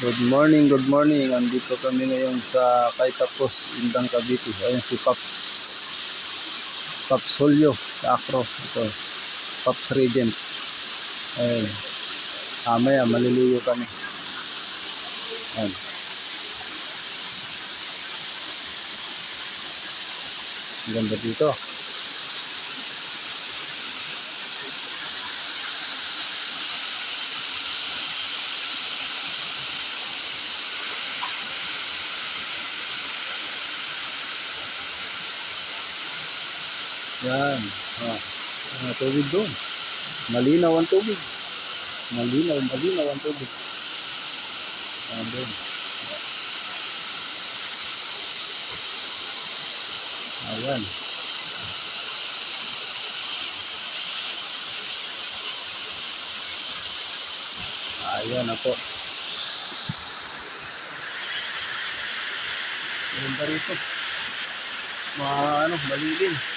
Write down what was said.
Good morning, good morning. Andito kami ngayon sa Kaitapos, Indang Cavite. Ayun si Paps Julio, sa Acro. Ito, Paps Regent. Ayun. Maya, maliliyo kami. Ayun. Ganda dito. Yan. Tubig doon. Malinaw ang tubig. Malinaw ang tubig. Doon. Ayan. Ayan ako. Ganda rito. Malilim.